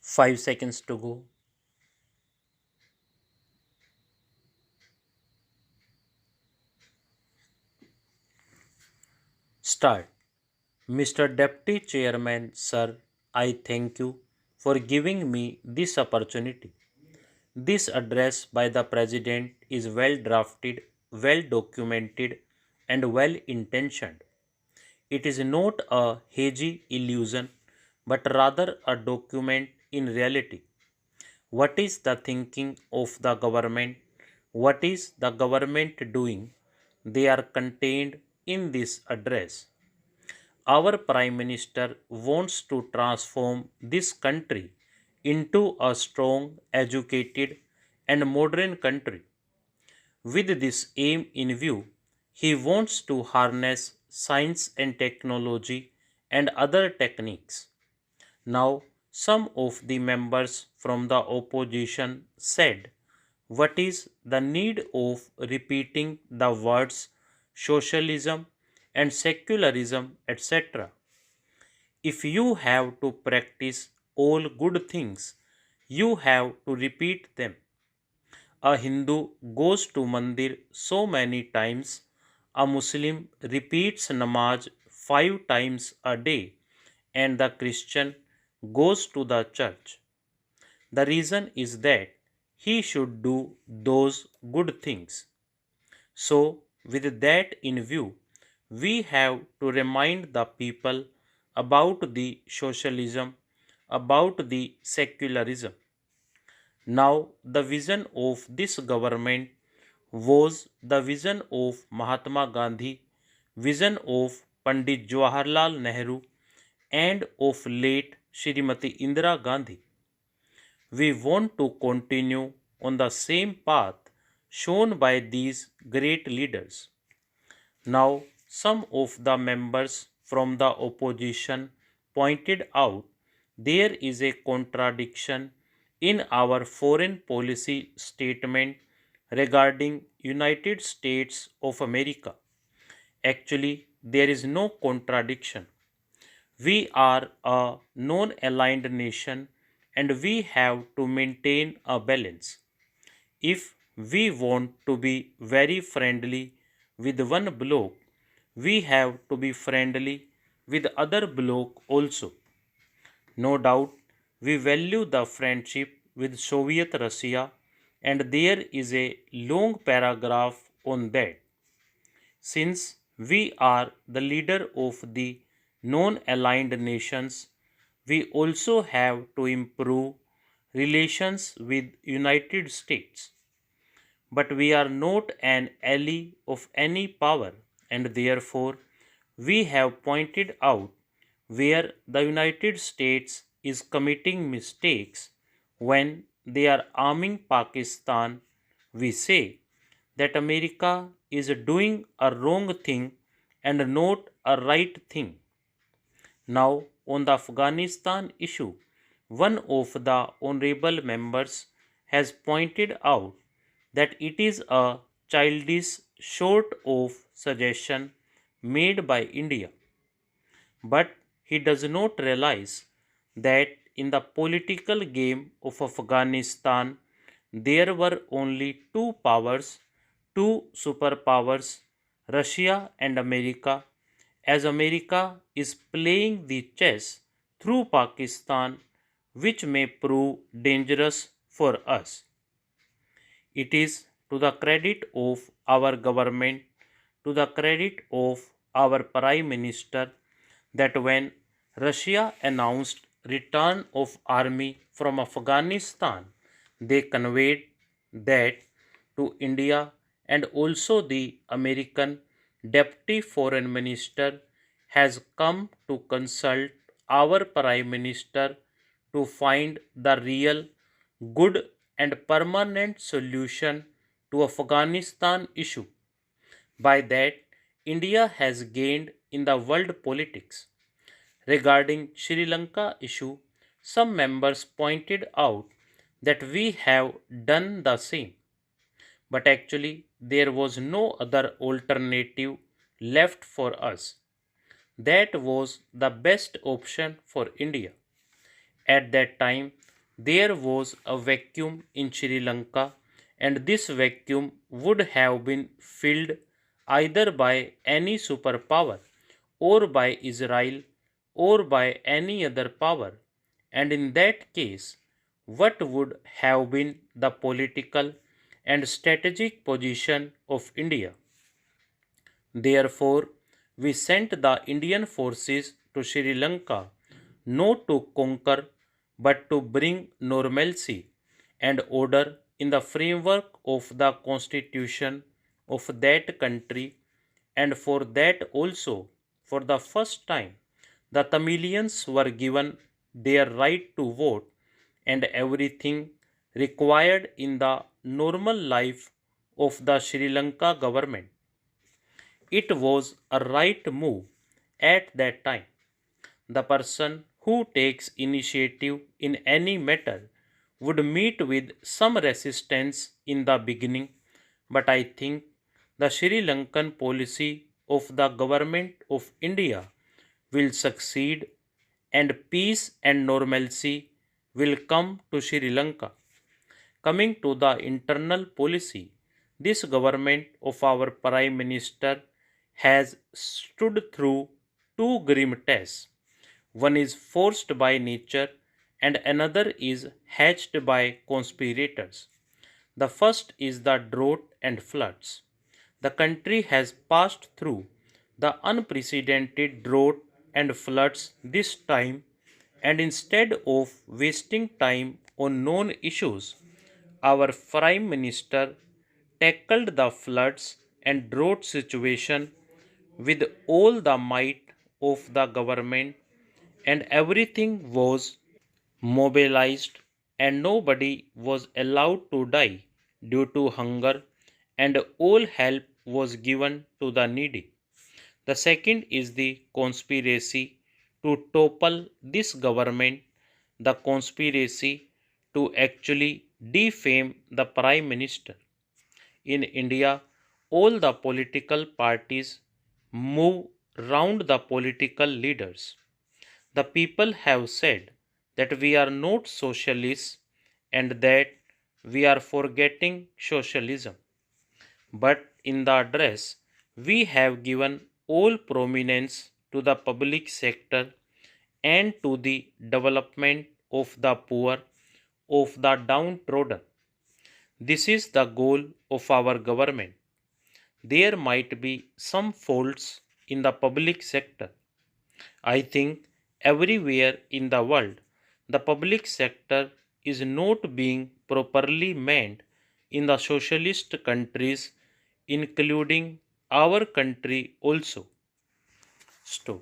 5 seconds to go. Start. Mr. Deputy Chairman, sir, I thank you for giving me this opportunity. This address by the President is well drafted, well documented, and well intentioned. It is not a hazy illusion, but rather a document in reality. What is the thinking of the government? What is the government doing? They are contained in this address. Our Prime Minister wants to transform this country into a strong, educated, and modern country. With this aim in view, he wants to harness science and technology and other techniques. Now, some of the members from the opposition said, what is the need of repeating the words socialism and secularism, etc.? If you have to practice all good things, you have to repeat them. A Hindu goes to mandir so many times, a Muslim repeats namaz 5 times a day, and the Christian goes to the church. The reason is that he should do those good things. So, with that in view, we have to remind the people about the socialism, about the secularism. Now, the vision of this government was the vision of Mahatma Gandhi, vision of Pandit Jawaharlal Nehru, and of late Shrimati Indira Gandhi. We want to continue on the same path shown by these great leaders. Now, some of the members from the opposition pointed out there is a contradiction in our foreign policy statement regarding United States of America. Actually, there is no contradiction. We are a non-aligned nation and we have to maintain a balance. If we want to be very friendly with one bloc, we have to be friendly with other bloc also. No doubt, we value the friendship with Soviet Russia, and there is a long paragraph on that. Since we are the leader of the non-aligned nations, we also have to improve relations with United States. But we are not an ally of any power, and therefore we have pointed out where the United States is committing mistakes when they are arming Pakistan. We say that America is doing a wrong thing and not a right thing. Now, on the Afghanistan issue, one of the honorable members has pointed out that it is a childish sort of suggestion made by India. But he does not realize that in the political game of Afghanistan, there were only two powers, two superpowers, Russia and America, as America is playing the chess through Pakistan, which may prove dangerous for us. It is to the credit of our government, to the credit of our Prime Minister, that when Russia announced return of army from Afghanistan, they conveyed that to India, and also the American Deputy Foreign Minister has come to consult our Prime Minister to find the real, good, and permanent solution to Afghanistan issue. By that, India has gained in the world politics. Regarding Sri Lanka issue, some members pointed out that we have done the same, but actually there was no other alternative left for us. That was the best option for India. At that time, There was a vacuum in Sri Lanka, and this vacuum would have been filled either by any superpower, or by Israel, or by any other power. And in that case, what would have been the political and strategic position of India? Therefore, we sent the Indian forces to Sri Lanka not to conquer but to bring normalcy and order in the framework of the constitution of that country, and for that also, for the first time, the Tamilians were given their right to vote and everything required in the normal life of the Sri Lanka government. It was a right move at that time. The person who takes initiative in any matter would meet with some resistance in the beginning, but I think the Sri Lankan policy of the government of India will succeed and peace and normalcy will come to Sri Lanka. Coming to the internal policy, this government of our Prime Minister has stood through two grim tests. One is forced by nature, and another is hatched by conspirators. The first is the drought and floods. The country has passed through the unprecedented drought and floods this time, and instead of wasting time on known issues, our Prime Minister tackled the floods and drought situation with all the might of the government, and everything was mobilized, and nobody was allowed to die due to hunger, and all help was given to the needy. The second is the conspiracy to topple this government, the conspiracy to actually defame the Prime Minister. In India, all the political parties move round the political leaders. The people have said that we are not socialists and that we are forgetting socialism. But in the address, we have given all prominence to the public sector and to the development of the poor, of the downtrodden. This is the goal of our government. There might be some faults in the public sector. I think everywhere in the world, the public sector is not being properly manned in the socialist countries, including our country also. Stop.